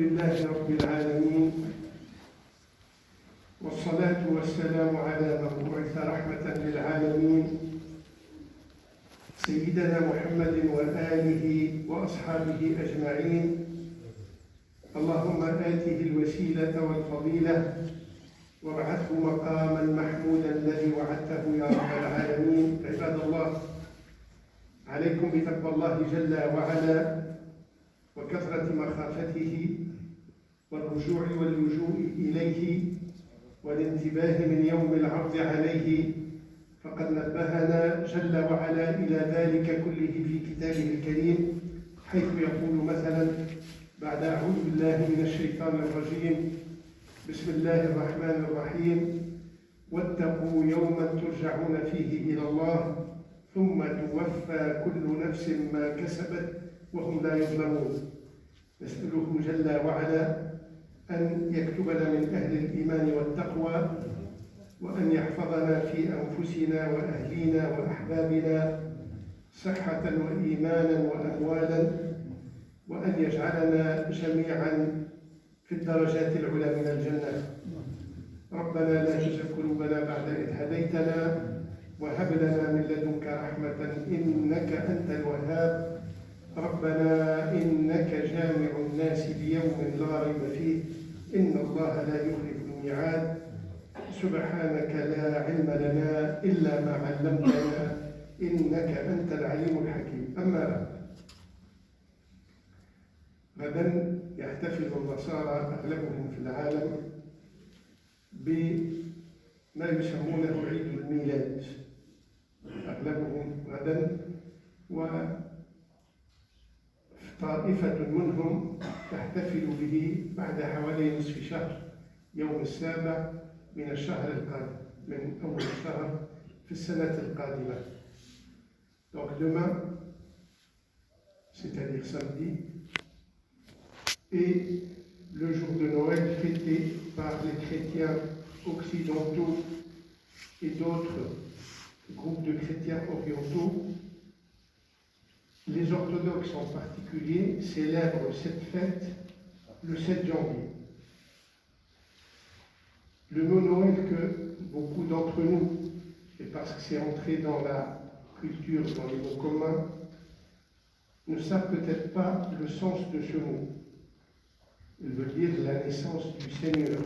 لله رب العالمين، والصلاة والسلام على مبعوث رحمة للعالمين سيدنا محمد وآله وأصحابه أجمعين. اللهم آته الوسيلة والفضيلة وابعثه مقاما محمودا الذي وعدته يا رب العالمين. عباد الله، عليكم بتقوى الله جل وعلا وكثرة مخافته والرجوع واللجوء إليه والانتباه من يوم العرض عليه، فقد نبهنا جل وعلا إلى ذلك كله في كتابه الكريم، حيث يقول مثلا بعد أعوذ بالله من الشيطان الرجيم: بسم الله الرحمن الرحيم، واتقوا يوما ترجعون فيه إلى الله ثم توفى كل نفس ما كسبت وهم لا يظلمون. نسأله جل وعلا أن يكتبنا من أهل الإيمان والتقوى، وأن يحفظنا في أنفسنا وأهلينا وأحبابنا صحة وإيمانا وأموالا، وأن يجعلنا جميعا في الدرجات العلى من الجنة. ربنا لا تزغ قلوبنا بعد إذ هديتنا وهب لنا من لدنك رحمة إنك أنت الوهاب. ربنا إنك جامع الناس ليوم لا ريب فيه إن الله لا يخلف الميعاد. سبحانك لا علم لنا إلا ما علمتنا إنك أنت العليم الحكيم. أما بعد، غدا يحتفل النصارى أغلبهم في العالم بما يسمونه عيد الميلاد، أغلبهم غدا، وطائفة منهم تحتفل به بعد حوالي نصف شهر، يوم السابع من الشهر القادم، من أول الشهر في السنة القادمة. Donc demain, c'est-à-dire samedi, est le jour de Noël fêté par les chrétiens occidentaux et d'autres groupes de chrétiens orientaux. Les orthodoxes en particulier célèbrent cette fête le 7 janvier. Le mot Noël que beaucoup d'entre nous, et parce que c'est entré dans la culture, dans les mots communs, ne savent peut-être pas le sens de ce mot. Il veut dire la naissance du Seigneur,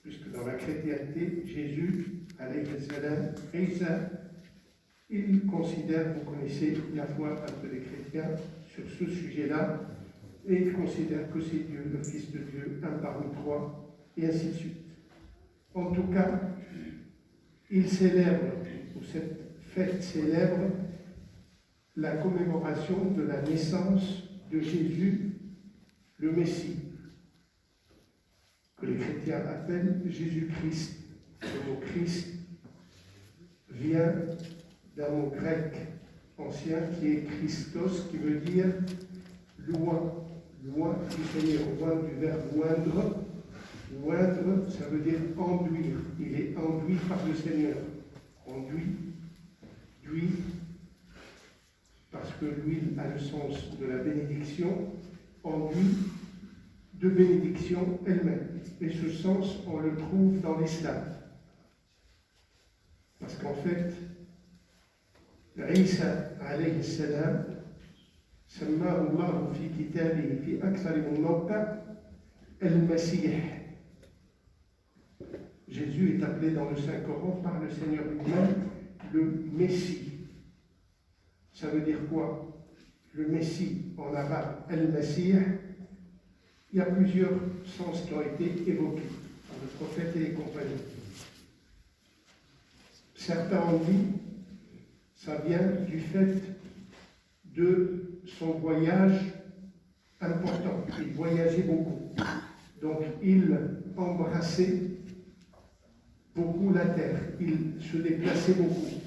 puisque dans la chrétienté, Jésus, alayhi salam, Isa, il considère, vous connaissez la foi un peu des chrétiens sur ce sujet-là, et il considère que c'est Dieu, le Fils de Dieu, un parmi trois, et ainsi de suite. En tout cas, il célèbre, ou cette fête célèbre, la commémoration de la naissance de Jésus, le Messie, que les chrétiens appellent Jésus-Christ. Le mot Christ vient d'un mot grec ancien qui est Christos, qui veut dire loin, loin du Seigneur, loin du verbe oindre. Oindre, ça veut dire enduire. Il est enduit par le Seigneur. Enduit, d'huile, parce que l'huile a le sens de la bénédiction, enduit de bénédiction elle-même. Et ce sens, on le trouve dans l'islam. Parce qu'en fait, Isa alayhi salam, سماه الله في كتابه في أكثر من موقع المسيح. Jésus est appelé dans le Saint-Coran par le Seigneur lui-même le Messie. Ça veut dire quoi? Le Messie en arabe, El-Messie. Il y a plusieurs sens qui ont été évoqués par le prophète et les compagnons. Certains ont dit ça vient du fait de son voyage important. Il voyageait beaucoup. Donc il embrassait beaucoup la terre. Il se déplaçait beaucoup.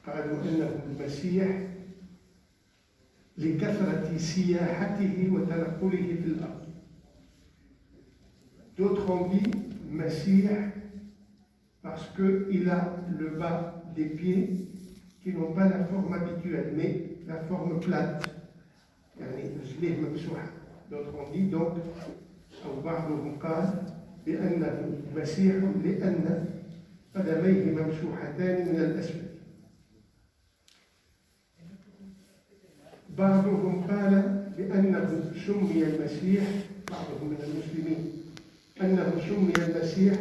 قالوا إنه المسيح لكثرة سياحته وتنقله في الأرض. D'autres ont dit Messie parce qu'il a le bas des pieds qui n'ont pas la forme habituelle, mais la forme plate. يعني رجليه ممسوحة D'autres ont dit donc أو بعضهم قال بأنه مسيح لأن قدميه ممسوحتان من الأسفل. بعضهم قال بأنه سمي المسيح، بعضهم من المسلمين، أنه سمي المسيح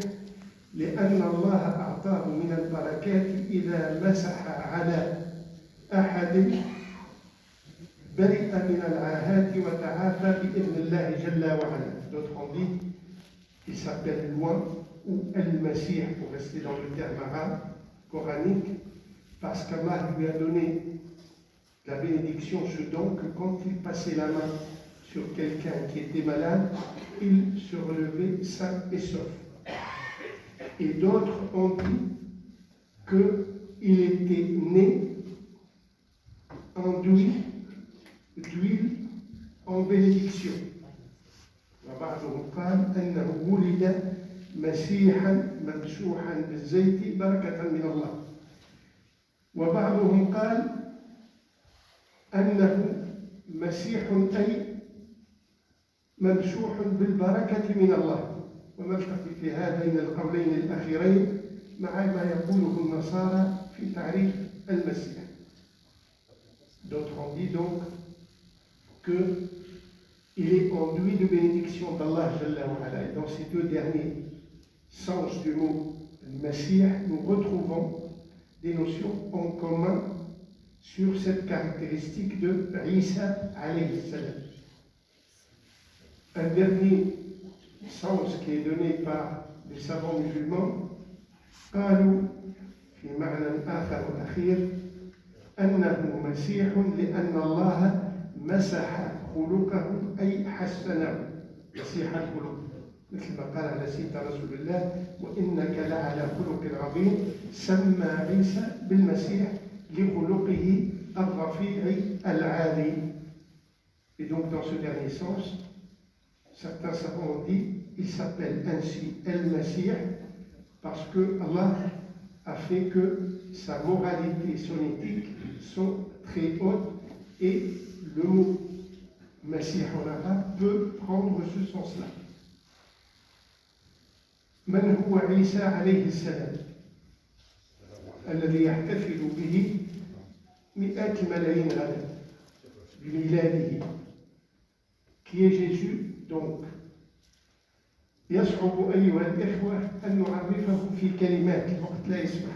لأن الله أعطاه من البركات إذا مسح على أحد برئ من العاهات وتعافى بإذن الله جل وعلا. D'autres ont dit qu'il s'appelle loin ou El-Masih pour rester dans le terme arabe coranique, parce qu'Allah lui a donné la bénédiction, ce don que quand il passait la main sur quelqu'un qui était malade, il se relevait sain et sauf. Et d'autres ont dit qu'il était né enduit d'huile en bénédiction. وبعضهم قال أنه ولد مسيحا ممسوحا بالزيت بركة من الله. وبعضهم قال أنه مسيح أي ممسوح بالبركة من الله. ونلتقي في هذين القولين الأخيرين مع ما يقوله النصارى في تعريف المسيح. D'autres ont dit donc qu'il est enduit de bénédiction d'Allah Jalla wa Ala. Et dans ces deux derniers sens du mot Messie, nous retrouvons des notions en commun sur cette caractéristique de Isa alayhi salam. Un dernier sens qui est donné par les savants musulmans, قالوا في معنى آخر وأخير أنه مسيح لأن الله مسح خلقه أي حسنه. مسيح الخلق مثل ما قال على سيدنا رسول الله وإنك لعلى خلق عظيم. سمى عيسى بالمسيح لخلقه الرفيع العالي. Et donc dans ce dernier sens, certains savants ont dit il s'appelle ainsi El-Masih parce que Allah a fait que sa moralité, son éthique sont très hautes et le mot Masih en arabe peut prendre ce sens-là. من هو عيسى عليه السلام الذي يحتفل به مئات ملايين غدا بميلاده. Qui est Jésus donc? يصعب أيها الإخوة أن نعرفه في كلمات، الوقت لا يسمح،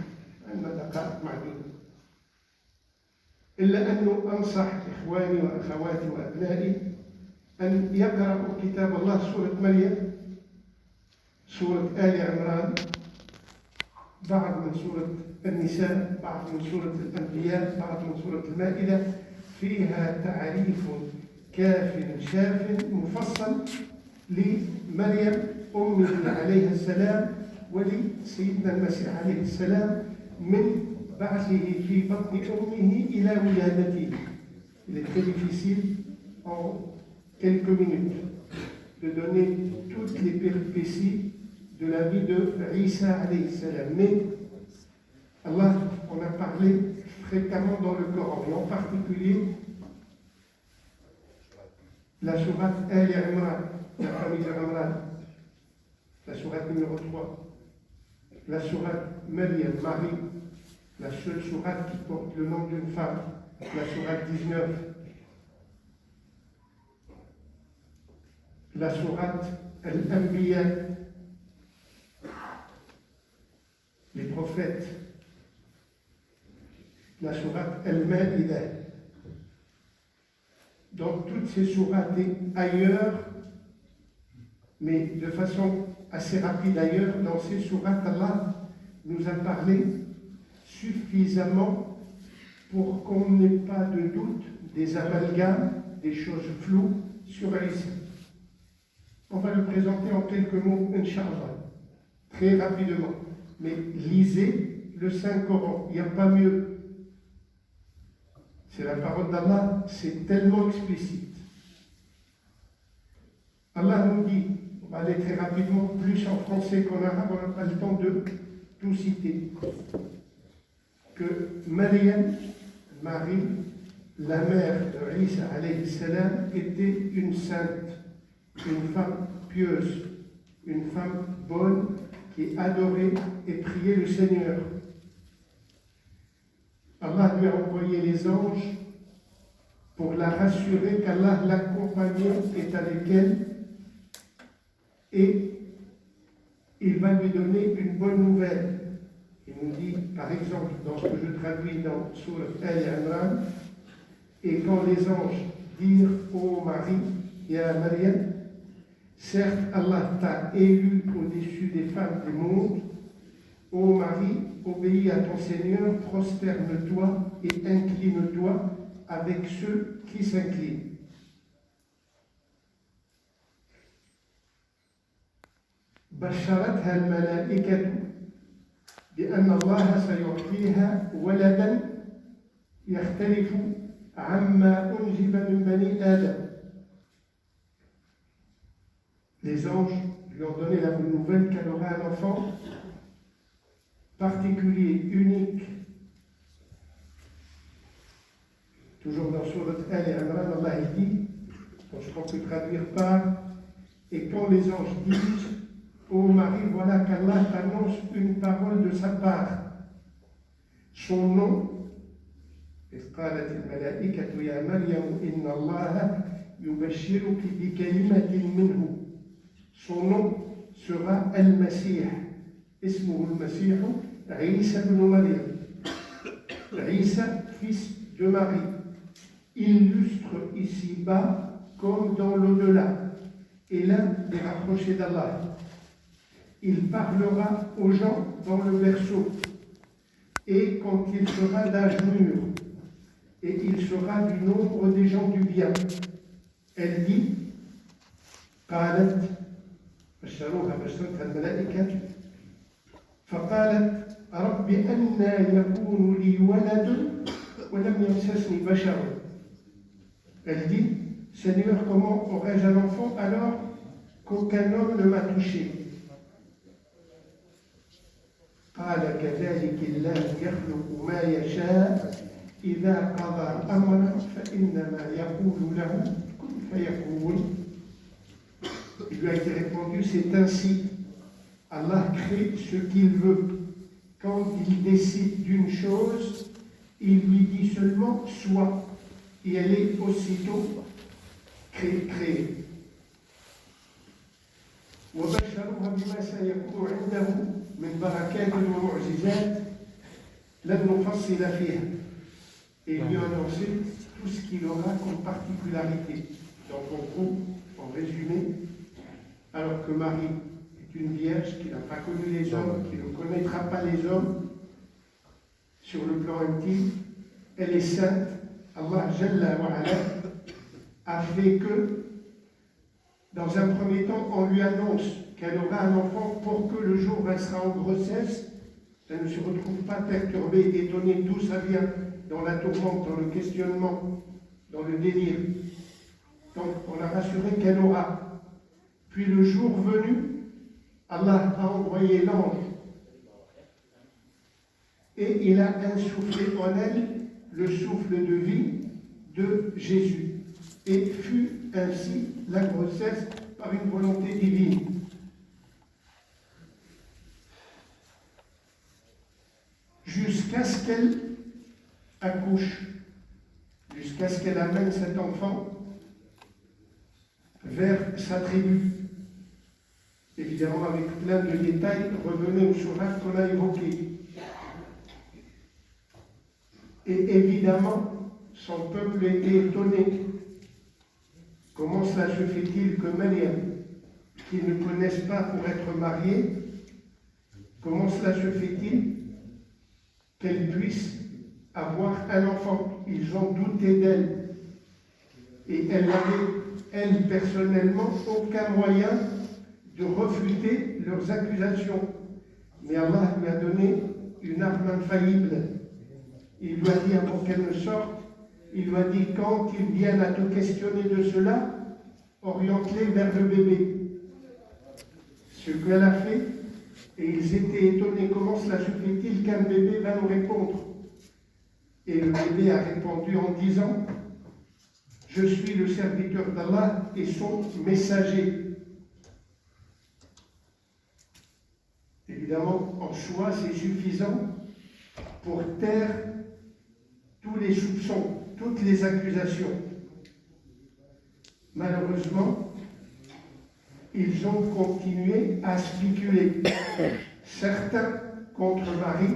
عندنا دقائق معدودة، إلا أنه أنصح إخواني وأخواتي وأبنائي أن يقرأوا كتاب الله سورة مريم، سورة آل عمران، بعض من سورة النساء، بعض من سورة الأنبياء، بعض من سورة المائدة، فيها تعريف كاف شاف مفصل لمريم أمه عليها السلام ولسيدنا المسيح عليه السلام من بعثه في بطن أمه إلى ولادته. Il est très difficile en quelques minutes de donner toutes les péripéties de la vie de Isa alayhi salam. Mais Allah en a parlé fréquemment dans le Coran, et en particulier la sourate Al Imran, la famille de Imran, la sourate numéro 3, la sourate Maryam, Marie, la seule sourate qui porte le nom d'une femme, la sourate 19, la sourate Al-Anbiya, les prophètes, la sourate Al-Ma'idah. Donc toutes ces sourates et ailleurs, mais de façon assez rapide ailleurs, dans ces sourates, Allah nous a parlé suffisamment pour qu'on n'ait pas de doute, des amalgames, des choses floues sur Isa. On va le présenter en quelques mots, Inch'Allah, très rapidement. Mais lisez le Saint-Coran, il n'y a pas mieux. C'est la parole d'Allah, c'est tellement explicite. Allah nous dit, on va aller très rapidement, plus en français qu'en arabe, on n'a pas le temps de tout citer, que Maryam, Marie, la mère de Isa alayhi salam, était une sainte. une femme pieuse, une femme bonne qui adorait et priait le Seigneur. Allah lui a envoyé les anges pour la rassurer qu'Allah l'accompagnait, est avec elle, et il va lui donner une bonne nouvelle. Il nous dit, par exemple, dans ce que je traduis dans Sourate Al-Imran, et quand les anges dirent ô Marie et à Maryam, certes Allah t'a élu au-dessus des femmes du monde, ô Marie, obéis à ton Seigneur, prosterne-toi et incline-toi avec ceux qui s'inclinent. بشرتها الملائكة بأن الله سيعطيها ولدا يختلف عما أنجب من بني آدم. Les anges lui ont donné la bonne nouvelle qu'elle aura un enfant particulier, unique. Toujours dans Sourate Al-Imran, Allah dit, je crois que traduire par, et quand les anges disent, ô Marie, voilà qu'Allah t'annonce une parole de sa part. Son nom, إذ قالت الملائكة يا مريم إن الله يبشرك بكلمة منه. Son nom sera Al-Masih. اسمه المسيح عيسى بن مريم. Isa, fils de Marie, illustre ici-bas comme dans l'au-delà, et l'un des rapprochés d'Allah. Il parlera aux gens dans le berceau, et quand il sera d'âge mûr, et il sera du nombre des gens du bien. Elle dit, قالت بشروها بشرتها الملائكة فقالت رب أنى يكون لي ولد ولم يمسسني بشر. Elle dit, Seigneur, comment aurais-je un enfant alors qu'aucun homme ne m'a touché? قال كذلك الله يخلق ما يشاء إذا قضى أمرا فإنما يقول له كن فيكون. Il lui a été répondu, c'est ainsi. Allah crée ce qu'il veut. Quand il décide d'une chose, il lui dit seulement soit, et elle est aussitôt créée. وبشروها بما سيكون عنده من بركات ومعجزات لم نفصل فيها. Et il lui a annoncé tout ce qu'il aura comme particularité. Donc en gros, en résumé, alors que Marie est une vierge qui n'a pas connu les hommes, qui ne connaîtra pas les hommes, sur le plan intime, elle est sainte. Allah Jalla wa Ala a fait que, dans un premier temps, on lui annonce qu'elle aura un enfant pour que le jour où elle sera en grossesse, elle ne se retrouve pas perturbée, étonnée d'où ça vient, dans la tourmente, dans le questionnement, dans le délire. Donc on l'a rassuré qu'elle aura. Puis le jour venu, Allah a envoyé l'ange et il a insoufflé en elle le souffle de vie de Jésus. Et fut ainsi la grossesse par une volonté divine. Jusqu'à ce qu'elle accouche, jusqu'à ce qu'elle amène cet enfant vers sa tribu. Évidemment, avec plein de détails, revenez aux sourates qu'on a évoquées. Et évidemment, son peuple était étonné. Comment cela se fait-il que Maryam, qu'ils ne connaissent pas pour être mariée, comment cela se fait-il qu'elle puisse avoir un enfant? Ils ont douté d'elle. Et elle n'avait, elle, personnellement, aucun moyen de refuter leurs accusations. Mais Allah lui a donné une arme infaillible. Il lui a dit, avant qu'elle ne sorte, il lui a dit, quand ils viennent à te questionner de cela, oriente-les vers le bébé. Ce qu'elle a fait, et ils étaient étonnés, comment cela se fait-il qu'un bébé va nous répondre? Et le bébé a répondu en disant, je suis le serviteur d'Allah et son messager. Évidemment, en soi, c'est suffisant pour taire tous les soupçons, toutes les accusations. Malheureusement, ils ont continué à spéculer. Certains contre Marie,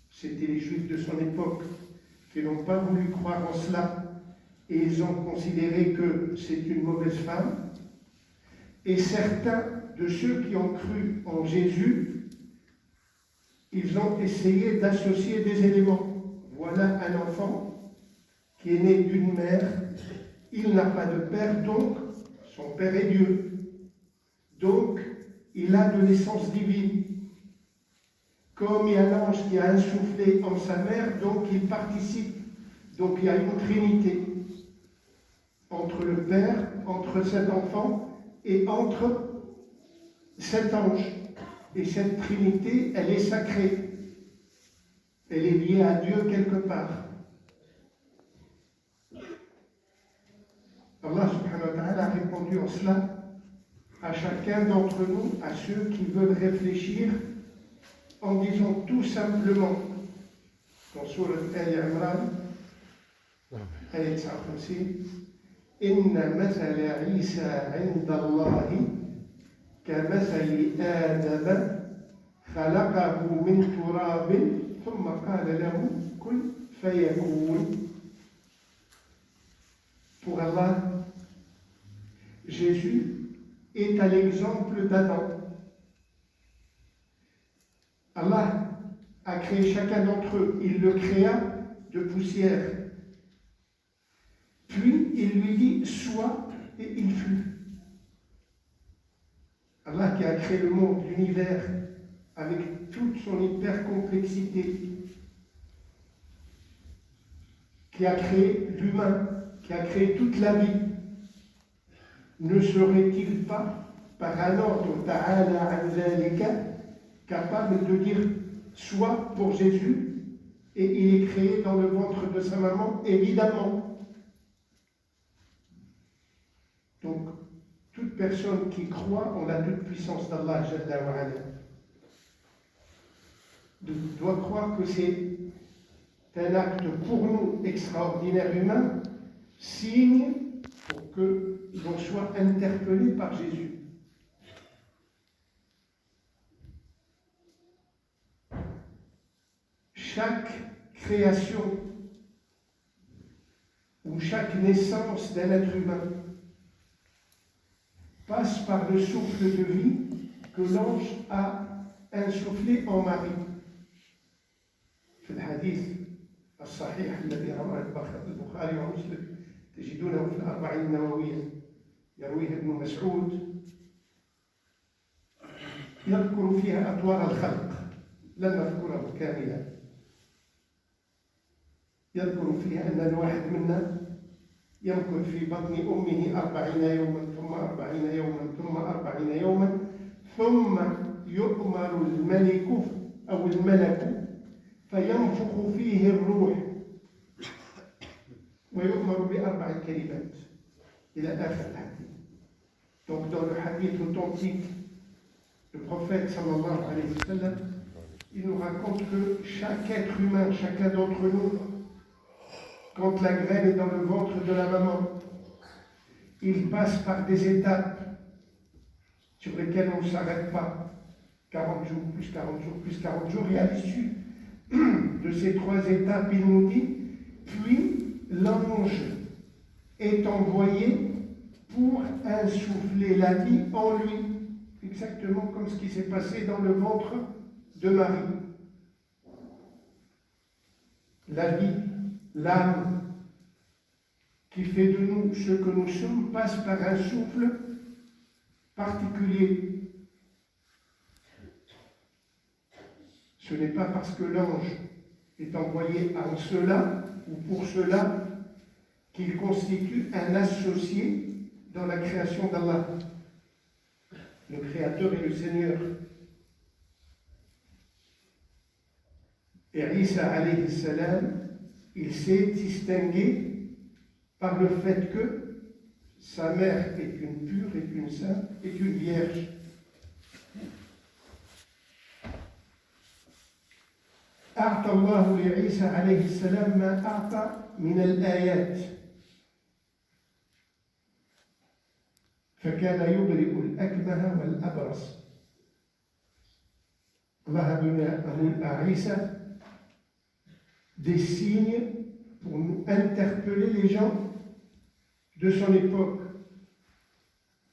c'était les Juifs de son époque, qui n'ont pas voulu croire en cela, et ils ont considéré que c'est une mauvaise femme. Et certains de ceux qui ont cru en Jésus, ils ont essayé d'associer des éléments. Voilà un enfant qui est né d'une mère, il n'a pas de père, donc son père est Dieu. Donc, il a de l'essence divine. Comme il y a l'ange qui a insufflé en sa mère, donc il participe. Donc il y a une trinité entre le Père, entre cet enfant et entre cet ange. Et cette trinité, elle est sacrée. Elle est liée à Dieu quelque part. Allah subhanahu wa ta'ala a répondu en cela à chacun d'entre nous, à ceux qui veulent réfléchir, en disant tout simplement, dans Sourate Al-Imran, ayat 59, Inna mathala Isa inda Allahi kamathali Adama khalaqahu min turabin thumma qala lahu kun fayakun. Pour Allah, Jésus est à l'exemple d'Adam. Allah a créé chacun d'entre eux, il le créa de poussière. Puis il lui dit sois et il fut. Allah qui a créé le monde, l'univers, avec toute son hyper-complexité, qui a créé l'humain, qui a créé toute la vie, ne serait-il pas, par un ordre ta'ala an zalika, capable de dire soit pour Jésus, et il est créé dans le ventre de sa maman, évidemment. Donc, toute personne qui croit en la toute-puissance d'Allah Jalla wa Ala doit croire que c'est un acte pour nous extraordinaire humain, signe pour que l'on soit interpellé par Jésus. Chaque création ou chaque naissance d'un être humain passe par le souffle de vie que l'ange a insufflé en Marie. في الحديث الصحيح الذي رواه البخاري ومسلم تجدونه في الأربعين النووية يرويه ابن مسعود يذكر فيها أطوار الخلق لن نذكره كاملا يذكر فيها أن الواحد منا يمكث في بطن أمه 40 يوما ثم 40 يوما ثم 40 يوما ثم يؤمر الملك أو الملك فينفخ فيه الروح ويؤمر ب4 كلمات إلى آخر الحديث. Donc dans le hadith authentique, le prophète sallallahu alayhi wa sallam, il nous raconte que chaque être humain, chacun d'entre nous, quand la graine est dans le ventre de la maman, il passe par des étapes sur lesquelles on ne s'arrête pas. 40 jours, plus 40 jours, plus 40 jours, et à l'issue de ces 3 étapes, il nous dit, puis l'ange est envoyé pour insuffler la vie en lui, exactement comme ce qui s'est passé dans le ventre de Marie. La vie, l'âme qui fait de nous ce que nous sommes passe par un souffle particulier. Ce n'est pas parce que l'ange est envoyé en cela ou pour cela qu'il constitue un associé dans la création d'Allah, le Créateur et le Seigneur. Et Isa alayhi salam, il s'est distingué par le fait que sa mère est une pure, est une sainte, est une vierge. أعطى الله لعيسى عليه السلام ما أعطى من الآيات فكان يبرئ الأكمه والأبرص. Allah a donné à Isa des signes pour nous interpeller les gens de son époque.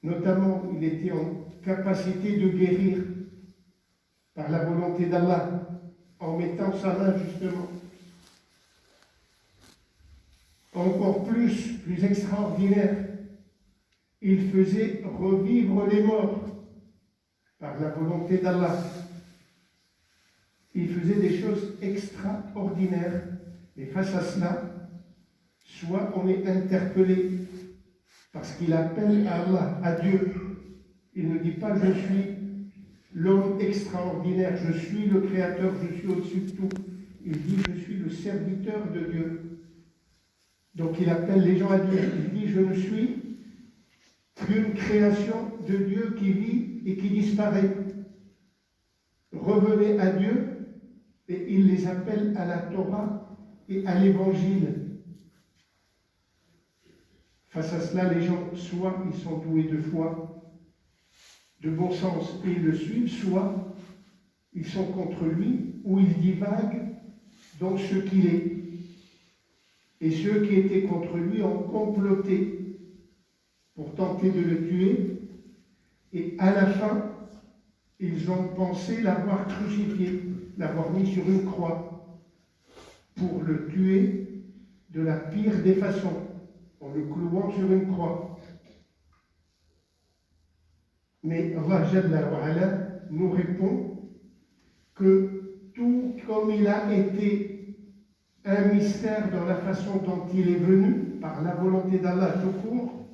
Notamment, il était en capacité de guérir par la volonté d'Allah, en mettant sa main justement. Encore plus extraordinaire, il faisait revivre les morts par la volonté d'Allah. Il faisait des choses extraordinaires. Et face à cela, soit on est interpellé parce qu'il appelle à Allah, à Dieu. Il ne dit pas « je suis l'homme extraordinaire, je suis le Créateur, je suis au-dessus de tout ». Il dit « je suis le serviteur de Dieu ». Donc il appelle les gens à Dieu. Il dit « je ne suis qu'une création de Dieu qui vit et qui disparaît. Revenez à Dieu ». Et il les appelle à la Torah et à l'Évangile. Face à cela, les gens, soit ils sont doués de foi, de bon sens, et ils le suivent, soit ils sont contre lui, ou ils divaguent dans ce qu'il est. Et ceux qui étaient contre lui ont comploté pour tenter de le tuer, et à la fin, ils ont pensé l'avoir crucifié, l'avoir mis sur une croix, pour le tuer de la pire des façons, en le clouant sur une croix. Mais Allah Jalla wa Ala nous répond que tout comme il a été un mystère dans la façon dont il est venu, par la volonté d'Allah tout court,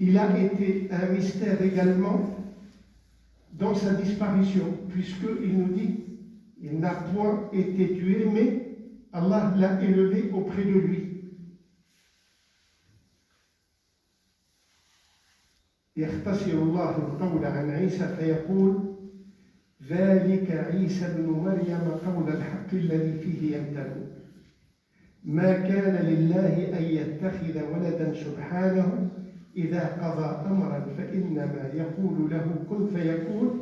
il a été un mystère également dans sa disparition, puisqu'il nous dit il n'a point été tué, mais Allah l'a élevé auprès de lui. يختصر الله القول عن عيسى فيقول ذلك عيسى ابن مريم قول الحق الذي فيه يمترون ما كان لله أن يتخذ ولدا سبحانه إذا قضى أمرا فإنما يقول له كن فيكون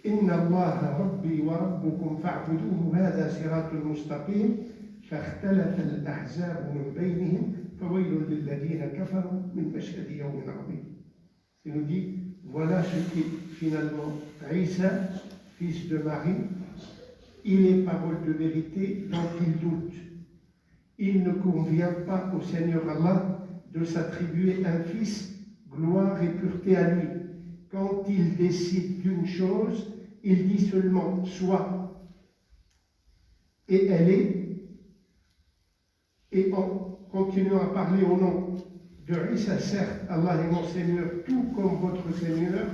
إن الله ربي وربكم فاعبدوه هذا صراط مستقيم فاختلف الأحزاب من بينهم فويل للذين كفروا من مشهد يوم عظيم. Il nous dit, voilà ce qui est finalement Isa, fils de Marie, il est parole de vérité dont il doute. Il ne convient pas au Seigneur Allah de s'attribuer un fils, gloire et pureté à lui. Quand il décide d'une chose, il dit seulement soit, et elle est, et en continuant à parler au nom de Isa, certes, Allah est mon Seigneur, tout comme votre Seigneur,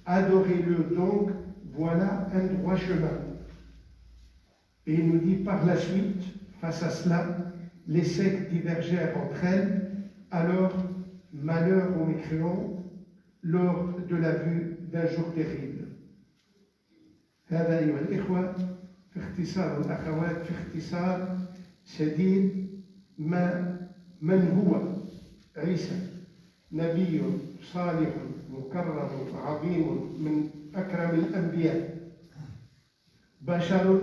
adorez-le donc, voilà un droit chemin. Et il nous dit par la suite, face à cela, les sectes divergèrent entre elles, alors malheur aux mécréants lors de la vue d'un jour terrible. هذا أيها الإخوة في اختصار الأخوات في اختصار شديد من هو عيسى نبي صالح مكرم عظيم من أكرم الأنبياء بشر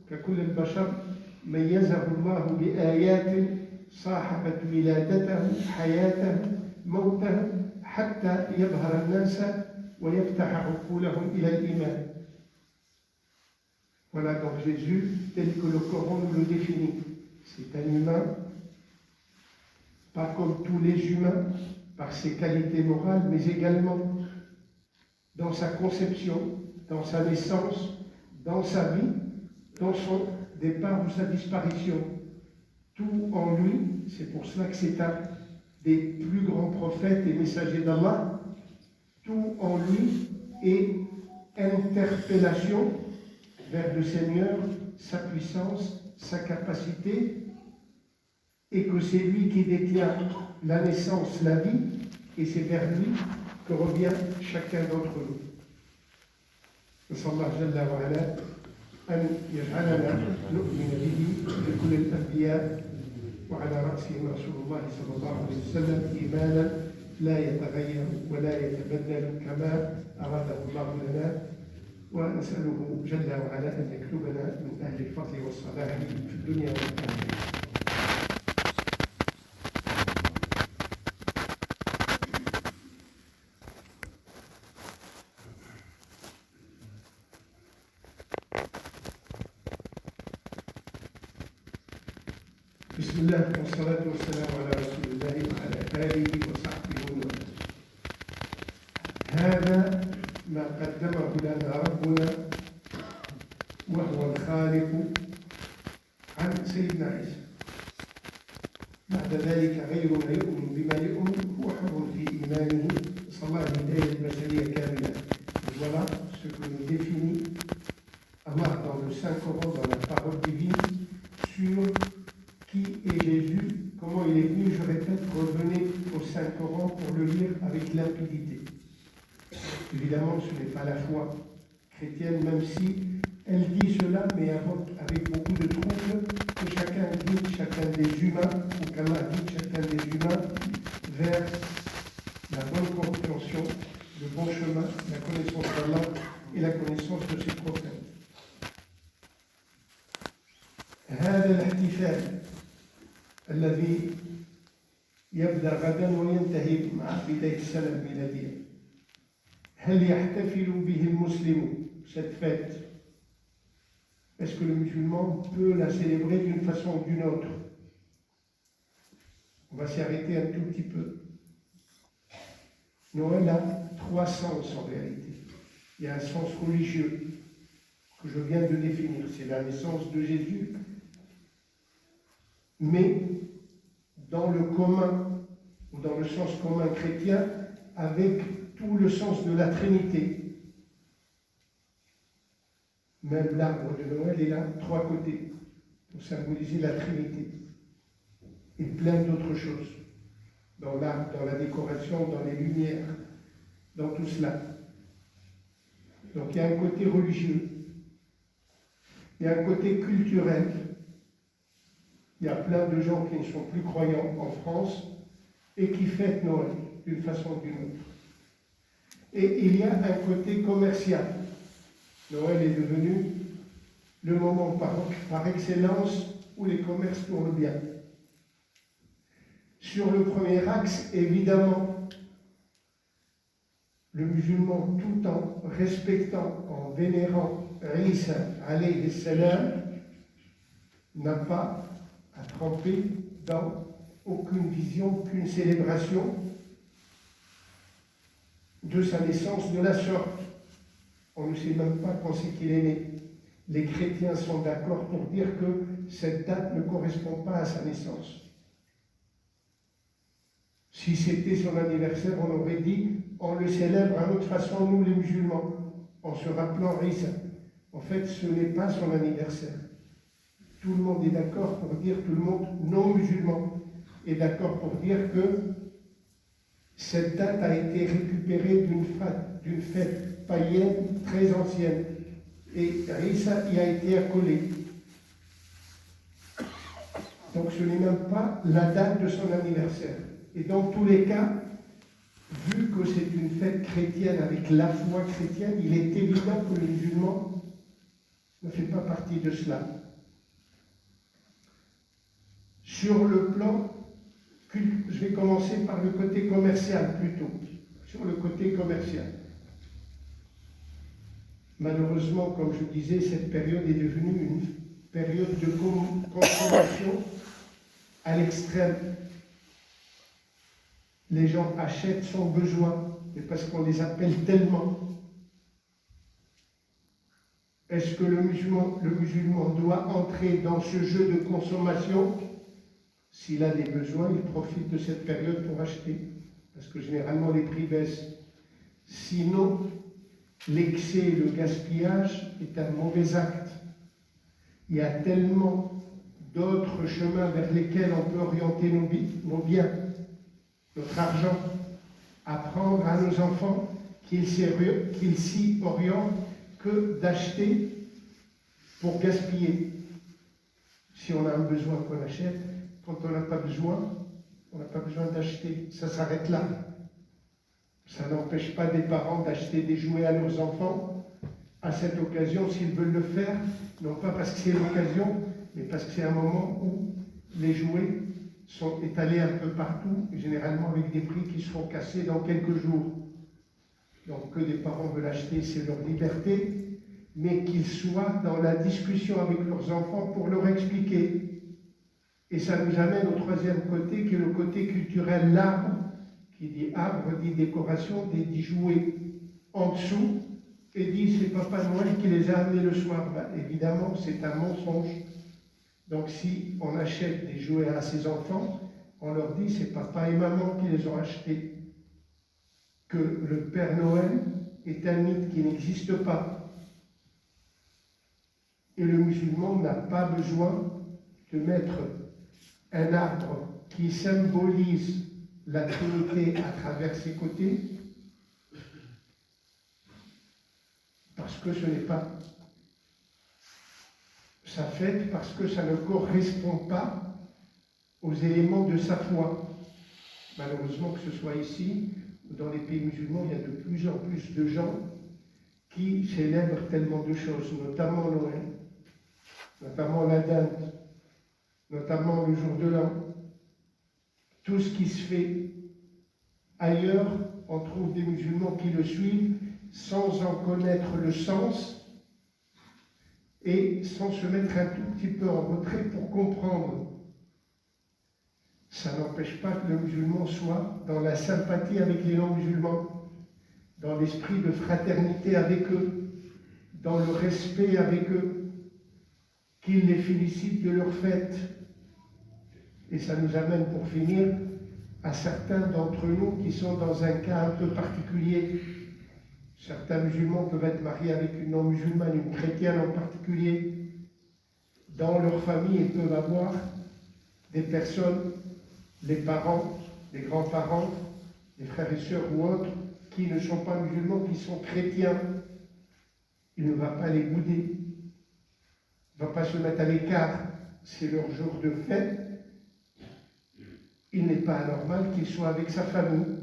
ككل البشر ميزه الله بآيات صاحبت ولادته حياته موته حتى يظهر الناس ويفتح عقولهم إلى الإيمان. Voilà donc Jésus tel que le Coran nous le définit. C'est un humain, pas comme tous les humains, par ses qualités morales, mais également dans sa conception, dans sa naissance, dans sa vie, dans son départ ou sa disparition. Tout en lui, c'est pour cela que c'est un des plus grands prophètes et messagers d'Allah, tout en lui est interpellation vers le Seigneur, sa puissance, sa capacité, et que c'est lui qui détient la naissance, la vie, et c'est vers lui que revient chacun d'entre nous. نسأل الله جل وعلا أن يجعلنا نؤمن به بكل الأنبياء وعلى رأسهم رسول الله صلى الله عليه وسلم إيمانا لا يتغير ولا يتبدل كما أراده الله لنا، ونسأله جل وعلا أن يكتبنا من أهل الفضل والصلاح في الدنيا والآخرة. بسم الله والصلاة والسلام على رسول الله وعلى آله وصحبه ومن. هذا ما قدمه لنا ربنا وهو الخالق عن سيدنا عيسى. بعد ذلك غيرنا يؤمن بما يؤمن هو حر في إيمانه. صلى الله عليه الآية البشرية كاملة. Voilà ce que nous définit Allah dans le Saint-Coran, dans la parole divine, sur qui est Jésus, comment il est venu. Je répète, revenez au Saint-Coran pour le lire avec limpidité. Évidemment, ce n'est pas la foi chrétienne, même si elle dit cela, mais avec beaucoup de troubles, que chacun guide chacun des humains, ou qu'Allah guide chacun des humains vers la bonne compréhension, le bon chemin, la connaissance d'Allah et la connaissance de ses prophètes. هذا الاحتفال الذي يبدأ غدا وينتهي مع بداية السنة الميلادية، هل يحتفل به المسلم cette fête? Est-ce que le musulman peut la célébrer d'une façon ou d'une autre? On va s'y arrêter un tout petit peu. Noël a trois sens en réalité. Il y a un sens religieux que je viens de définir, c'est la naissance de Jésus. Mais dans le commun, ou dans le sens commun chrétien, avec tout le sens de la Trinité. Même l'arbre de Noël, il a trois côtés, pour symboliser la Trinité. Et plein d'autres choses, dans l'arbre, dans la décoration, dans les lumières, dans tout cela. Donc il y a un côté religieux, il y a un côté culturel. Il y a plein de gens qui ne sont plus croyants en France et qui fêtent Noël d'une façon ou d'une autre. Et il y a un côté commercial. Noël est devenu le moment par excellence où les commerces tournent bien. Sur le premier axe, évidemment, le musulman, tout en respectant, en vénérant Isa alayhi salam, n'a pas à tremper dans aucune vision, aucune célébration de sa naissance de la sorte. On ne sait même pas quand c'est qu'il est né. Les chrétiens sont d'accord pour dire que cette date ne correspond pas à sa naissance. Si c'était son anniversaire, on aurait dit on le célèbre à notre façon, nous les musulmans, en se rappelant Isa. En fait, ce n'est pas son anniversaire. Tout le monde est d'accord pour dire, tout le monde non musulman est d'accord pour dire que cette date a été récupérée d'une fête païenne très ancienne. Et Isa y a été accolé. Donc ce n'est même pas la date de son anniversaire. Et dans tous les cas, vu que c'est une fête chrétienne avec la foi chrétienne, il est évident que le musulman ne fait pas partie de cela. Sur le plan, je vais commencer par le côté commercial plutôt, sur le côté commercial. Malheureusement, comme je disais, cette période est devenue une période de consommation à l'extrême. Les gens achètent sans besoin, et parce qu'on les appelle tellement. Est-ce que le musulman doit entrer dans ce jeu de consommation? S'il a des besoins, il profite de cette période pour acheter, parce que généralement les prix baissent. Sinon, l'excès et le gaspillage est un mauvais acte. Il y a tellement d'autres chemins vers lesquels on peut orienter nos biens, notre argent, apprendre à nos enfants qu'ils s'y orientent que d'acheter pour gaspiller. Si on a un besoin qu'on achète, quand on n'a pas besoin, on n'a pas besoin d'acheter. Ça s'arrête là. Ça n'empêche pas des parents d'acheter des jouets à leurs enfants à cette occasion, s'ils veulent le faire, non pas parce que c'est l'occasion, mais parce que c'est un moment où les jouets sont étalés un peu partout, généralement avec des prix qui seront cassés dans quelques jours. Donc que des parents veulent acheter, c'est leur liberté, mais qu'ils soient dans la discussion avec leurs enfants pour leur expliquer. Et ça nous amène au troisième côté, qui est le côté culturel, l'arbre, qui dit arbre, dit décoration, dit jouets en dessous, et dit c'est Papa Noël qui les a amenés le soir. Ben, évidemment, c'est un mensonge. Donc si on achète des jouets à ses enfants, on leur dit c'est papa et maman qui les ont achetés. Que le Père Noël est un mythe qui n'existe pas. Et le musulman n'a pas besoin de mettre un arbre qui symbolise la Trinité à travers ses côtés, parce que ce n'est pas sa fête, parce que ça ne correspond pas aux éléments de sa foi. Malheureusement, que ce soit ici ou dans les pays musulmans, il y a de plus en plus de gens qui célèbrent tellement de choses, notamment Noël, notamment la dinde, notamment le jour de l'an. Tout ce qui se fait ailleurs, on trouve des musulmans qui le suivent sans en connaître le sens et sans se mettre un tout petit peu en retrait pour comprendre. Ça n'empêche pas que le musulman soit dans la sympathie avec les non-musulmans, dans l'esprit de fraternité avec eux, dans le respect avec eux, qu'il les félicite de leur fête. Et ça nous amène pour finir à certains d'entre nous qui sont dans un cas un peu particulier. Certains musulmans peuvent être mariés avec une non-musulmane, une chrétienne en particulier. Dans leur famille, ils peuvent avoir des personnes, les parents, les grands-parents, les frères et sœurs ou autres, qui ne sont pas musulmans, qui sont chrétiens. Il ne va pas les bouder. Il ne va pas se mettre à l'écart. C'est leur jour de fête. Il n'est pas anormal qu'il soit avec sa famille,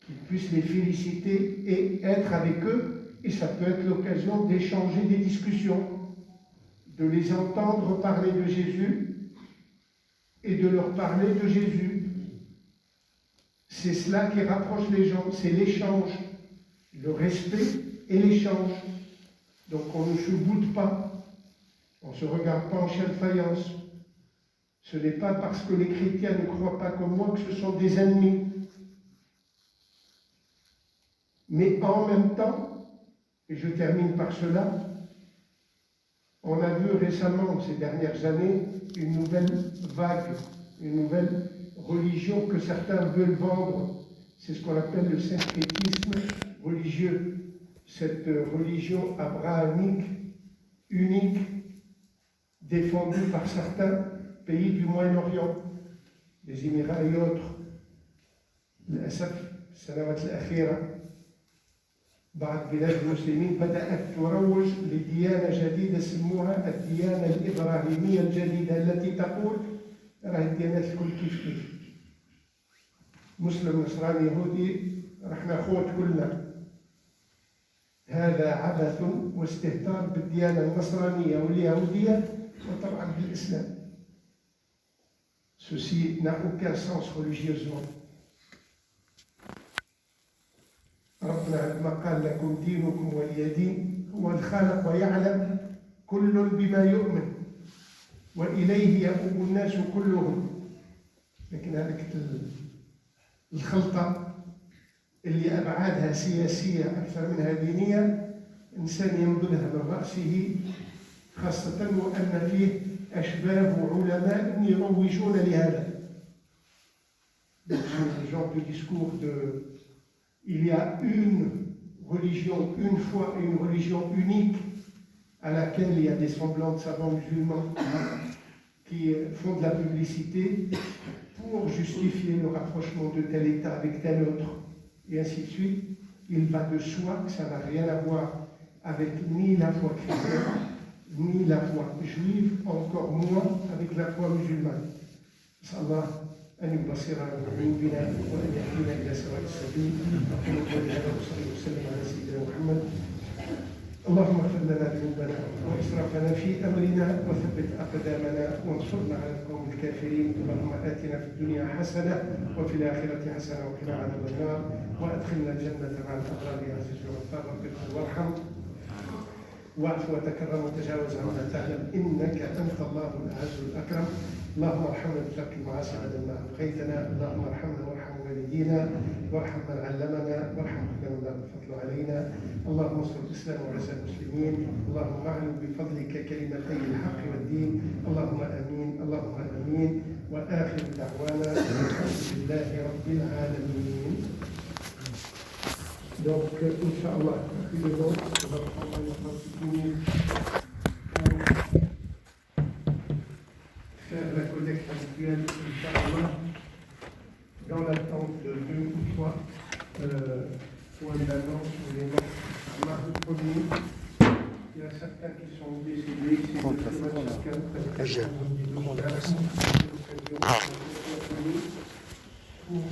qu'il puisse les féliciter et être avec eux. Et ça peut être l'occasion d'échanger des discussions, de les entendre parler de Jésus et de leur parler de Jésus. C'est cela qui rapproche les gens, c'est l'échange, le respect et l'échange. Donc on ne se boude pas, on ne se regarde pas en chien de faïence. Ce n'est pas parce que les chrétiens ne croient pas comme moi que ce sont des ennemis. Mais en même temps, et je termine par cela, on a vu récemment, ces dernières années, une nouvelle vague, une nouvelle religion que certains veulent vendre. C'est ce qu'on appelle le syncrétisme religieux. Cette religion abrahamique, unique, défendue par certains pays du Moyen-Orient, les Émirats et autres. للأسف السنوات الأخيرة بعض بلاد المسلمين بدأت تروج لديانة جديدة سموها الديانة الإبراهيمية الجديدة التي تقول راه الديانات الكل كيف مسلم نصراني يهودي رحنا خوت كلنا. هذا عبث واستهتار بالديانة النصرانية واليهودية وطبعا بالإسلام. Ceci n'a aucun sens religieusement. ربنا عندما قال لكم دينكم ولي دين هو الخالق ويعلم كل بما يؤمن وإليه يؤوب الناس كلهم. لكن هذه الخلطة اللي أبعادها سياسية أكثر منها دينية إنسان ينبذها من رأسه، خاصة وأن فيه أشباب علماء يروجون لهذا. Le genre de discours de il y a une religion, une foi et une religion unique, à laquelle il y a des semblants de savants musulmans qui font de la publicité pour justifier le rapprochement de tel État avec tel autre, et ainsi de suite, il va de soi que ça n'a rien à voir avec ni la foi chrétienne, ni la foi juive, encore moins avec la foi musulmane. Inch'Allah, أن يبصر قلوبنا وأن يهدينا إلى سواء السبيل. أقول قولي هذا وصلي وسلم على سيدنا محمد. اللهم اغفر لنا ذنوبنا وإسرافنا في أمرنا وثبت أقدامنا وانصرنا على القوم الكافرين. اللهم آتنا في الدنيا حسنة وفي الآخرة حسنة وقنا عذاب النار وأدخلنا الجنة مع الأبرار يا عزيز الغفار رب اغفر وارحم واعف وتكرم وتجاوز عما تعلم إنك أنت الله الأعز الأكرم. اللهم ارحمنا بترك المعاصي بعد ما أبقيتنا. اللهم ارحمنا وارحم والدينا وارحم من علمنا وارحم من الله بالفضل علينا. اللهم انصر الإسلام وعز المسلمين. اللهم اعلو بفضلك كلمتي الحق والدين. اللهم آمين اللهم آمين. وآخر دعوانا الحمد لله رب العالمين. Donc, Inch'Allah, tous les autres, on va prendre une particulier pour faire la collecte habituelle, Inch'Allah, dans l'attente de 2 ou 3 points d'annonce sur les noms. Inch'Allah, le premier, il y a certains qui sont décédés, c'est de chacun pour